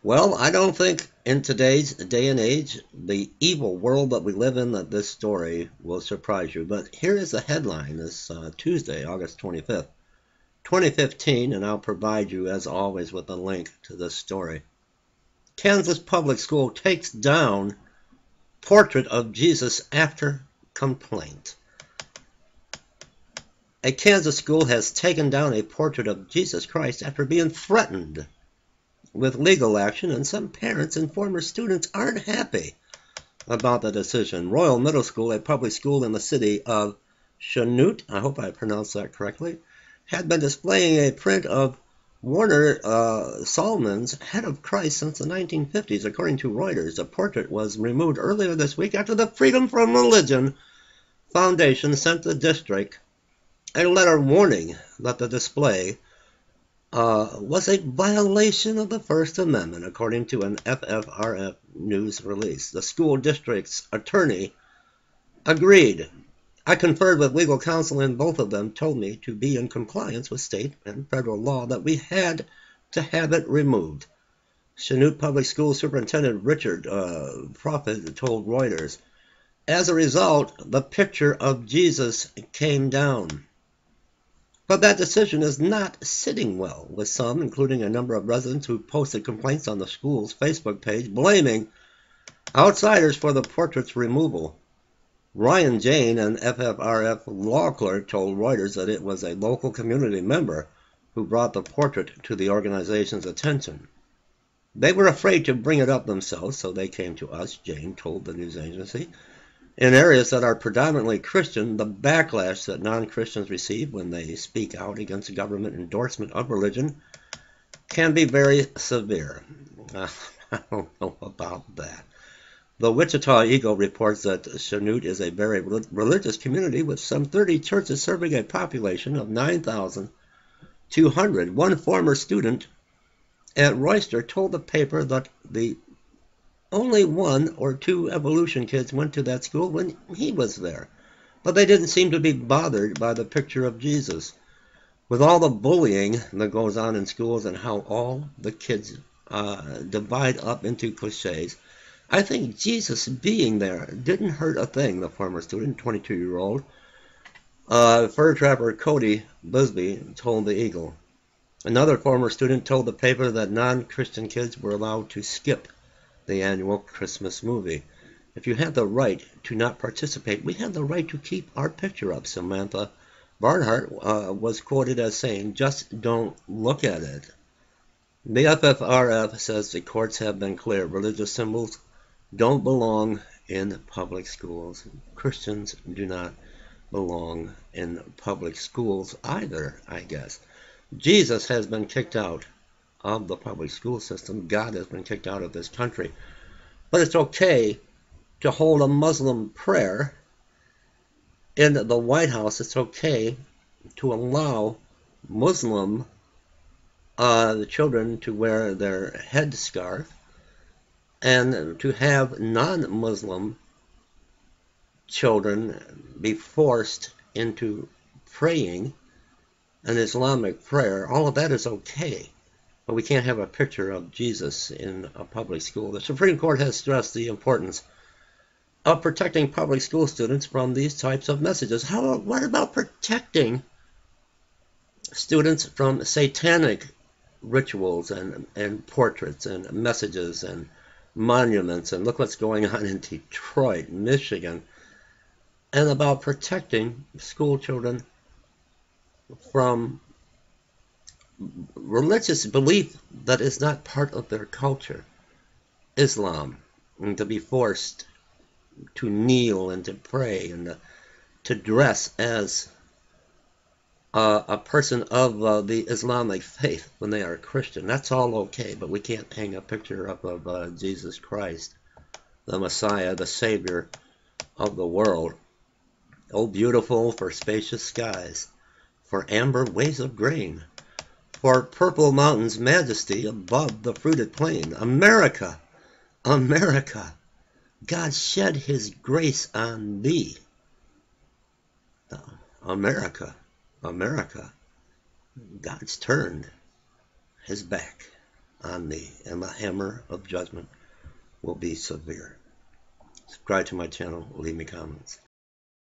Well, I don't think in today's day and age, the evil world that we live in, that this story will surprise you. But here is the headline this Tuesday, August 25th, 2015, and I'll provide you, as always, with a link to this story. Kansas public school takes down portrait of Jesus after complaint. A Kansas school has taken down a portrait of Jesus Christ after being threatened with legal action, and some parents and former students aren't happy about the decision. Royal Middle School, a public school in the city of Chanute, I hope I pronounced that correctly, had been displaying a print of Warner Sallman's Head of Christ since the 1950s, according to Reuters. The portrait was removed earlier this week after the Freedom from Religion Foundation sent the district a letter warning that the display was a violation of the First Amendment, according to an FFRF news release. The school district's attorney agreed. I conferred with legal counsel, and both of them told me to be in compliance with state and federal law that we had to have it removed. Chanute Public School Superintendent Richard Prophet told Reuters. As a result, the picture of Jesus came down. But that decision is not sitting well with some, including a number of residents who posted complaints on the school's Facebook page, blaming outsiders for the portrait's removal. Ryan Jane, an FFRF law clerk, told Reuters that it was a local community member who brought the portrait to the organization's attention. They were afraid to bring it up themselves, so they came to us, Jane told the news agency. In areas that are predominantly Christian, the backlash that non-Christians receive when they speak out against government endorsement of religion can be very severe. I don't know about that. The Wichita Eagle reports that Chanute is a very religious community with some 30 churches serving a population of 9,200. One former student at Royster told the paper that the only one or two evolution kids went to that school when he was there, but they didn't seem to be bothered by the picture of Jesus. With all the bullying that goes on in schools and how all the kids divide up into cliches, I think Jesus being there didn't hurt a thing, the former student, 22-year-old. Fur trapper Cody Busby told the Eagle. Another former student told the paper that non-Christian kids were allowed to skip the annual Christmas movie. If you have the right to not participate, we have the right to keep our picture up, Samantha Barnhart was quoted as saying, just don't look at it. The FFRF says the courts have been clear. Religious symbols don't belong in public schools. Christians do not belong in public schools either, I guess. Jesus has been kicked out of the public school system. God has been kicked out of this country. But it's okay to hold a Muslim prayer in the White House. It's okay to allow Muslim the children to wear their headscarf and to have non-Muslim children be forced into praying an Islamic prayer. All of that is okay. But we can't have a picture of Jesus in a public school. The Supreme Court has stressed the importance of protecting public school students from these types of messages. What about protecting students from satanic rituals and portraits and messages and monuments? And look what's going on in Detroit, Michigan. And about protecting school children from religious belief that is not part of their culture, Islam, and to be forced to kneel and to pray and to dress as a person of the Islamic faith when they are Christian. That's all okay, but we can't hang a picture up of Jesus Christ, the Messiah, the Savior of the world. Oh, beautiful for spacious skies, for amber waves of grain, for purple mountains' majesty above the fruited plain. America, America, God shed his grace on thee. America, America, God's turned his back on me, and the hammer of judgment will be severe. Subscribe to my channel, leave me comments.